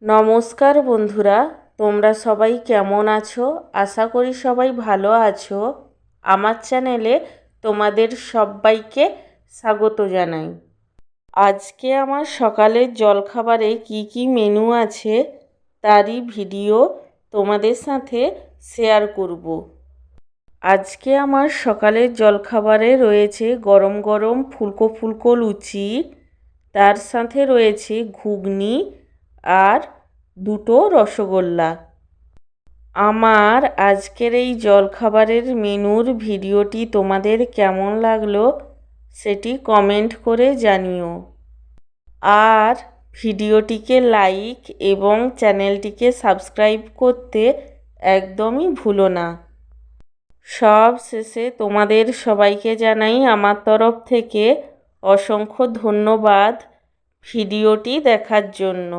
নমস্কার বন্ধুরা, তোমরা সবাই কেমন আছো? আশা করি সবাই ভালো আছো। আমার চ্যানেলে তোমাদের সবাইকে স্বাগত জানাই। আজকে আমার সকালের জলখাবারে কি কি মেনু আছে তারই ভিডিও তোমাদের সাথে শেয়ার করব। আজকে আমার সকালের জলখাবারে রয়েছে গরম গরম ফুলকো ফুলকো লুচি, তার সাথে রয়েছে ঘুগনি আর দুটো রসগোল্লা। আমার আজকের এই জলখাবারের মেনুর ভিডিওটি তোমাদের কেমন লাগলো সেটি কমেন্ট করে জানিও। আর ভিডিওটিকে লাইক এবং চ্যানেলটিকে সাবস্ক্রাইব করতে একদমই ভুলো না। সব শেষে তোমাদের সবাইকে জানাই আমার তরফ থেকে অসংখ্য ধন্যবাদ ভিডিওটি দেখার জন্য।